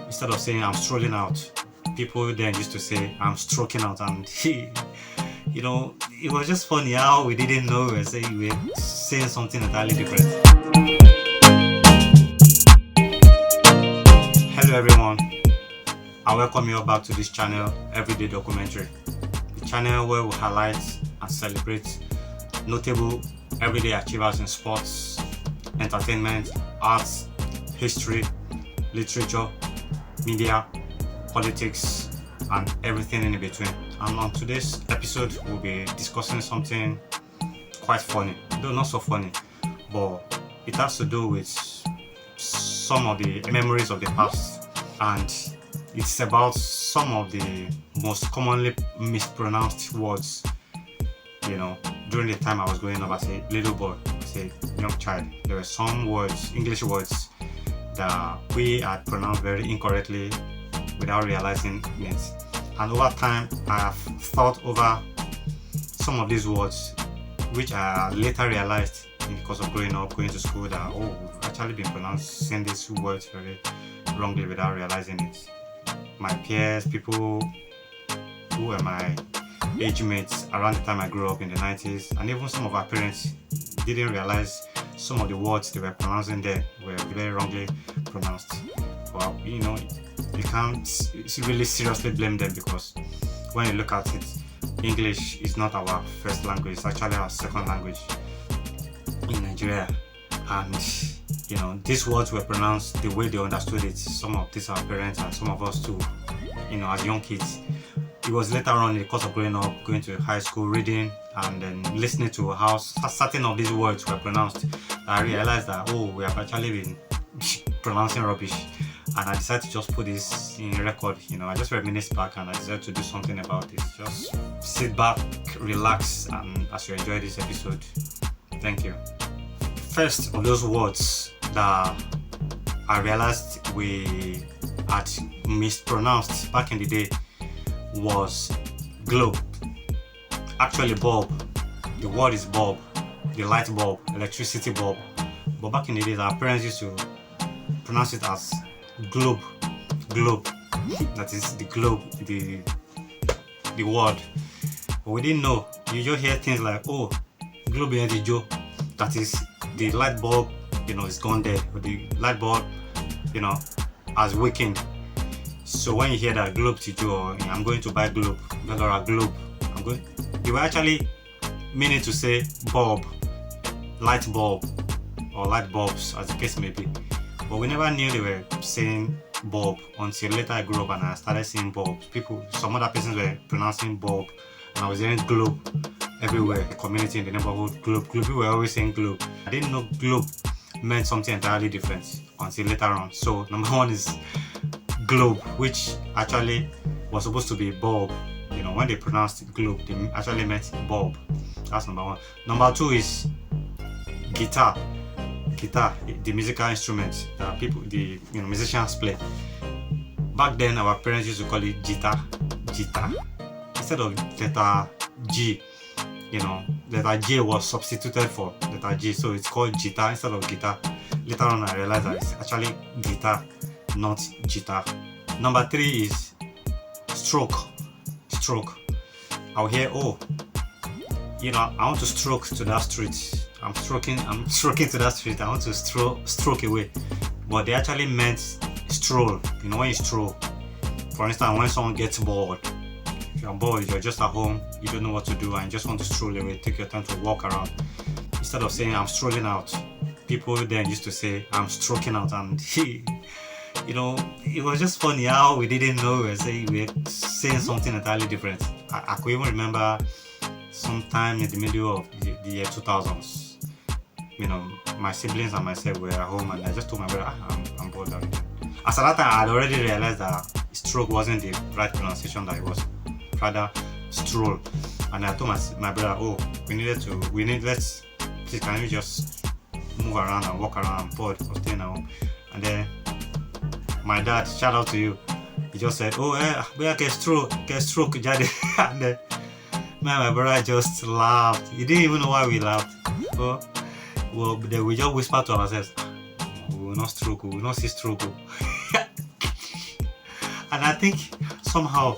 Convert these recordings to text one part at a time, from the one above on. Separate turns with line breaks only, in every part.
Instead of saying I'm strolling out, people then used to say I'm stroking out, and it was just funny how we didn't know we were saying something entirely different. Hello everyone, I welcome you all back to this channel, Everyday Documentary, the channel where we highlight and celebrate notable everyday achievers in sports, entertainment, arts, history, literature, media, politics, and everything in between. And on today's episode, we'll be discussing something quite funny, though not so funny, but it has to do with some of the memories of the past, and it's about some of the most commonly mispronounced words. During the time I was growing up as a little boy, as a young child, there were some words, English words, that we had pronounced very incorrectly without realizing it. And over time, I have thought over some of these words, which I later realized in the course of growing up, going to school, that we've actually been pronouncing these words very wrongly without realizing it. My peers, people who were my age mates around the time I grew up in the 90s, and even some of our parents didn't realize some of the words they were pronouncing there were very wrongly pronounced. Well, you can't really seriously blame them, because when you look at it, English is not our first language, it's actually our second language in Nigeria. And these words were pronounced the way they understood it. Some of these are parents and some of us too, as young kids. It was later on in the course of growing up, going to high school, reading, and then listening to how certain of these words were pronounced, I realized that, we have actually been pronouncing rubbish. And I decided to just put this in record. I just reminisced back and I decided to do something about it. Just sit back, relax, and as you enjoy this episode, thank you. First of those words that I realized we had mispronounced back in the day was globe. Actually bulb. The word is bulb, the light bulb, electricity bulb. But back in the days, our parents used to pronounce it as globe. That is the globe, the word. But we didn't know. You just hear things like, globe in the Joe. That is the light bulb, is gone dead. Or the light bulb, has weakened. So when you hear that globe to Joe, or I'm going to buy globe, or a globe, you were actually meaning to say bulb, light bulb, or light bulbs, as the case may be. But we never knew they were saying bulb until later I grew up and I started seeing bulbs. Some other persons were pronouncing bulb, and I was hearing globe everywhere. The community in the neighborhood, globe. People were always saying globe. I didn't know globe meant something entirely different until later on. So number one is globe, which actually was supposed to be bulb. When they pronounced globe, they actually meant bulb. That's number one. Number two is guitar, the musical instrument that the musicians play. Back then, our parents used to call it jita. Instead of letter G, letter J was substituted for letter G, so it's called jita instead of guitar. Later on, I realized that it's actually guitar, not jita. Number three is stroke. I'll hear, I want to stroke to that street. I'm stroking to that street. I want to stroke away. But they actually meant stroll. When you stroll. For instance, when someone gets bored, if you're bored, you're just at home, you don't know what to do, and you just want to stroll away, take your time to walk around. Instead of saying I'm strolling out, people then used to say I'm stroking out, and it was just funny how we didn't know we were saying something entirely different. I could even remember sometime in the middle of the year 2000s, my siblings and myself were at home, and I just told my brother, I'm bored. As at that time, I had already realized that stroke wasn't the right pronunciation, that it was rather stroll. And I told my brother, let's please, can we just move around and walk around? I'm bored of staying at home. And then my dad, shout out to you, he just said, we are get stroke, Daddy. And then my brother just laughed. He didn't even know why we laughed. Then we just whispered to ourselves, we will not stroke, we will not see stroke. And I think somehow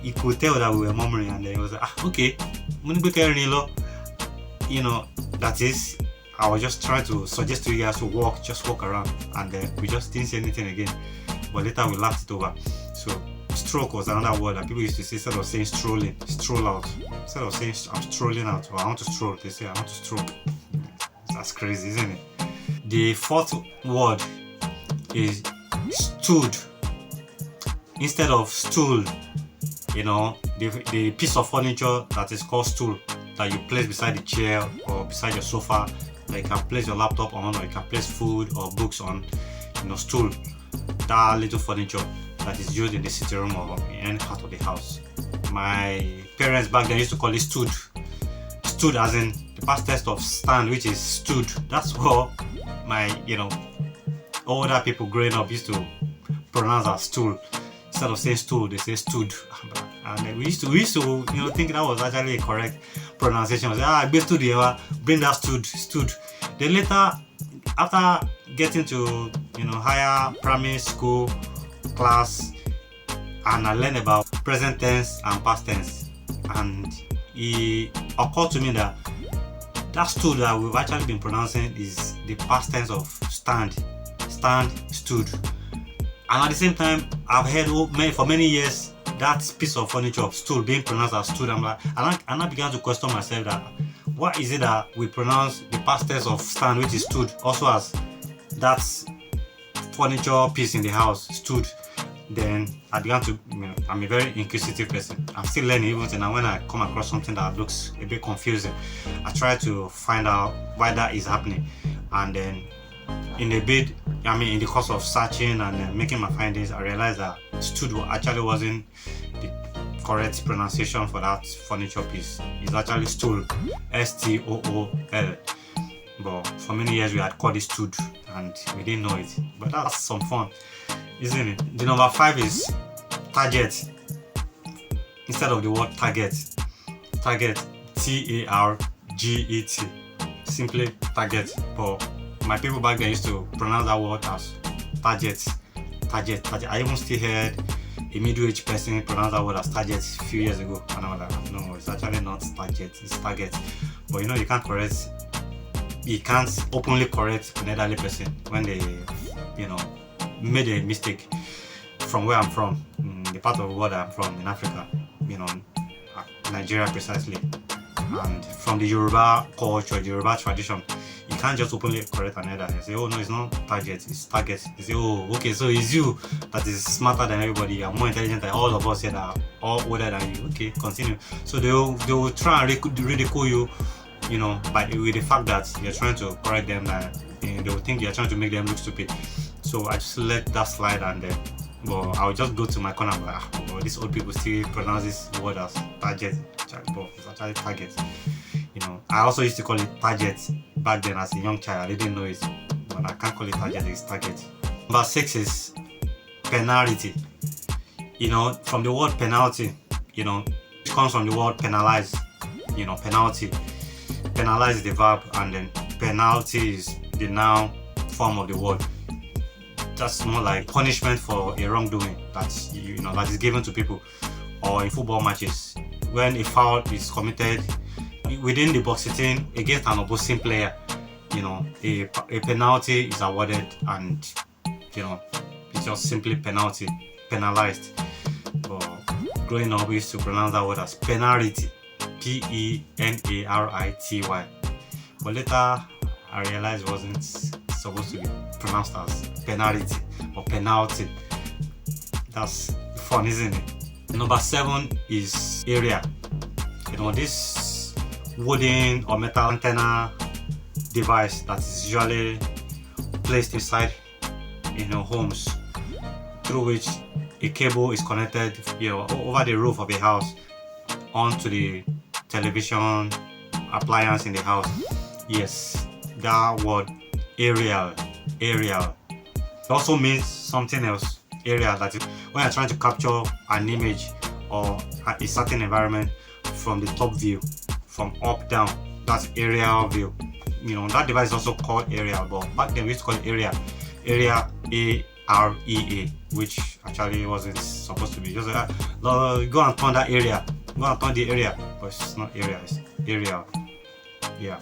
he could tell that we were murmuring, and then he was like, okay, you know, that is, I was just trying to suggest to you guys to just walk around, and we just didn't say anything again. But later we laughed it over. So stroke was another word that people used to say instead of saying strolling, stroll out. Instead of saying I'm strolling out or I want to stroll, they say I want to stroke. That's crazy, isn't it? The fourth word is stood. Instead of stool, you know, the piece of furniture that is called stool that you place beside the chair or beside your sofa, that you can place your laptop on, or you can place food or books on, you know, stool. That little furniture that is used in the sitting room or in any part of the house. My parents back then used to call it stood. Stood as in the past tense of stand, which is stood. That's what my, you know, older people growing up used to pronounce as stool. Instead of saying stool, they say stood. And we used to, you know, think that was actually a correct pronunciation. We say, bring that stood. Then later, after getting to, you know, higher primary school class, and I learned about present tense and past tense, and it occurred to me that stood that we've actually been pronouncing is the past tense of stand, stood. And at the same time, I've heard for many years that piece of furniture of stool being pronounced as stood. I'm like, and I began to question myself that what is it that we pronounce the past tense of stand, which is stood, also as that furniture piece in the house, stood. Then I began to, you know, I'm a very inquisitive person. I'm still learning even now. When I come across something that looks a bit confusing, I try to find out why that is happening. And then in the course of searching and making my findings, I realized that stood actually wasn't the correct pronunciation for that furniture piece. It's actually stool, stool. But for many years we had called it stood and we didn't know it. But that's some fun, isn't it? The number 5 is target. Instead of the word target, Target, simply target. But my people back then used to pronounce that word as target. I even still heard a middle-aged person pronounce that word as target a few years ago, and I was like, no, it's actually not target, it's target. But you know, you can't openly correct an elderly person when they, you know, made a mistake. From where I'm from, the part of the world I'm from in Africa, you know, Nigeria precisely, and from the Yoruba culture, the Yoruba tradition, you can't just openly correct an elder and say, oh no, it's not target, it's target. They say, oh, okay, so it's you that is smarter than everybody, you're more intelligent than all of us here that are all older than you. Okay, continue. So they will try and ridicule you, you know, with the fact that you're trying to correct them, and they will think you're trying to make them look stupid. So I just let that slide, and then I'll just go to my corner and be like, these old people still pronounce this word as target, but it's actually target. You know, I also used to call it target back then as a young child. I didn't know it, but I can't call it target, it's target. Number 6 is penalty. You know, from the word penalty, you know, it comes from the word penalize. You know, penalty. Penalize is the verb, and then penalty is the noun form of the word. That's more like punishment for a wrongdoing that, you know, that is given to people. Or in football matches, when a foul is committed within the box sitting against an opposing player, you know, a penalty is awarded, and you know, it's just simply penalty, penalized. But growing up, we used to pronounce that word as penalty, penarity. But later I realized it wasn't supposed to be pronounced as penalty or penalty. That's fun, isn't it? Number 7 is area. You know, this wooden or metal antenna device that is usually placed inside, you know, homes, through which a cable is connected, you know, over the roof of a house onto the television appliance in the house. Yes, that word aerial. It also means something else. Area, that is when you're trying to capture an image or a certain environment from the top view, from up down. That's aerial view. You know, that device is also called aerial, but back then we used to call it area area, which actually wasn't supposed to be. Just go and turn that area, go and turn the area, but it's not area, it's area. Yeah.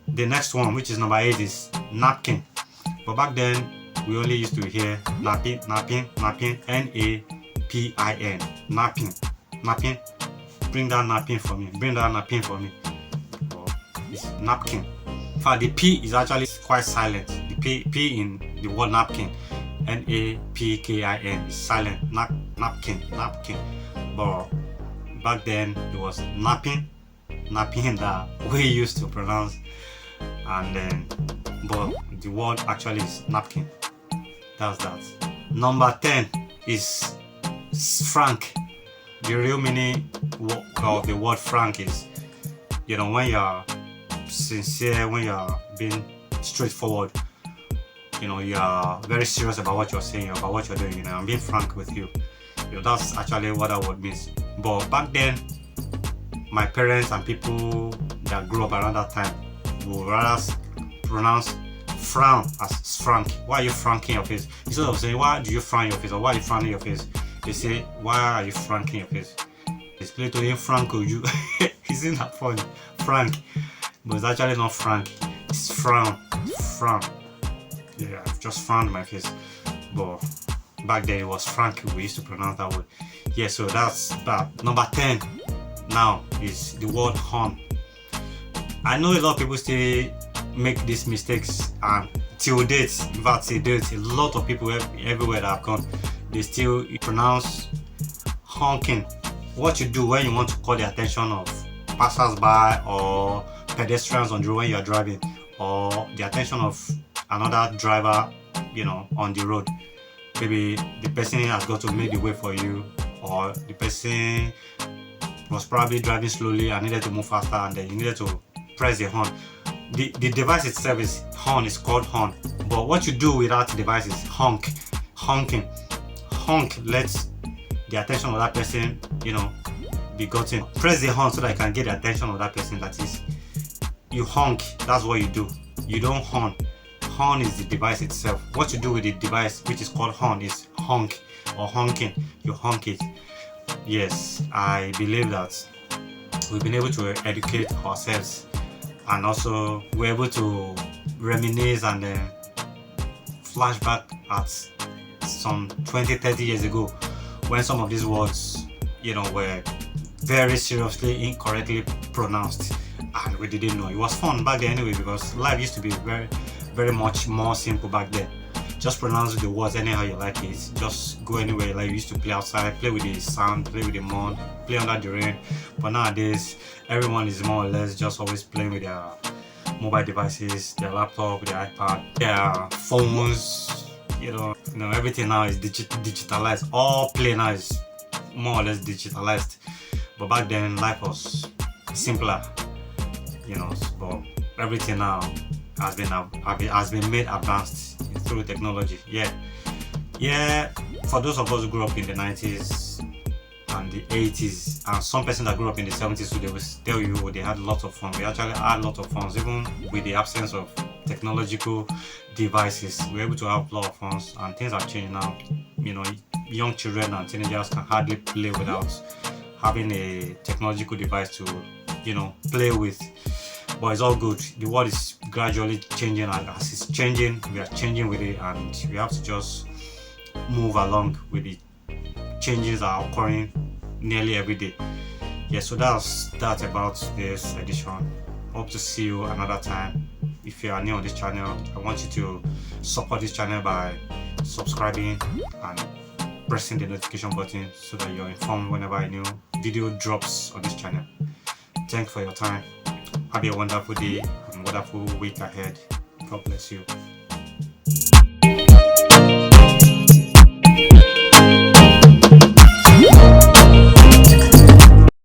The next one, which is number 8, is napkin. But back then we only used to hear napping, napping, napping, N-A-P-I-N, napping, napping. Bring that napping for me, bring that napping for me. But it's napkin. In fact, the P is actually quite silent. The P in the word napkin, N-A-P-K-I-N, is silent. Napkin, napkin. But back then it was napping, napping that we used to pronounce, and then but the word actually is napkin. That's that. Number 10 is frank. The real meaning of the word frank is, when you're sincere, when you're being straightforward, you are very serious about what you're saying, about what you're doing. I'm being frank with you. That's actually what that word means. But back then, my parents and people that grew up around that time would rather pronounce frown as frank. Why are you franking your face? Instead of saying, why do you frown your face, or why are you frowning your face, they say, why are you franking your face? It's clear to him, Franco, you. Isn't that funny? Frank. But it's actually not frank. It's frown. Frown. Yeah, I've just frowned my face. But back then it was frank. We used to pronounce that word. Yeah, so that's that. Number 10 now is the word horn. I know a lot of people still make these mistakes, and till date, in fact, till date, a lot of people everywhere that I've gone, they still pronounce honking. What you do when you want to call the attention of passers-by or pedestrians on the road when you are driving, or the attention of another driver, on the road. Maybe the person has got to make the way for you, or the person was probably driving slowly and needed to move faster, and then you needed to press the horn. The device itself is horn, is called horn. But what you do with that device is honking. Honk lets the attention of that person, be gotten. Press the horn so that I can get the attention of that person. That is, you honk. That's what you do. You don't horn. Horn is the device itself. What you do with the device, which is called horn, is honk or honking. You honk it. Yes, I believe that we've been able to educate ourselves, and also we're able to reminisce and flashback at some 20-30 years ago, when some of these words, were very seriously incorrectly pronounced, and we didn't know. It was fun back then anyway, because life used to be very, very much more simple back then. Just pronounce the words anyhow you like it. Just go anywhere. Like you used to play outside, play with the sound, play with the mud, play under the rain. But nowadays, everyone is more or less just always playing with their mobile devices, their laptop, their iPad, their phones. Everything now is digitalized. All play now is more or less digitalized. But back then, life was simpler. But everything now has been made advanced through technology. Yeah. For those of us who grew up in the 90s and the 80s, and some person that grew up in the 70s, so they will tell you they had lots of fun. We actually had lots of fun, even with the absence of technological devices. We're able to have a lot of fun, and things have changed now. Young children and teenagers can hardly play without having a technological device to, play with. But it's all good. The world is gradually changing, and as it's changing, we are changing with it, and we have to just move along with the changes that are occurring nearly every day. Yeah, so that's about this edition. Hope to see you another time. If you are new on this channel, I want you to support this channel by subscribing and pressing the notification button so that you're informed whenever a new video drops on this channel. Thanks for your time. Have a wonderful day and wonderful week ahead. God bless you.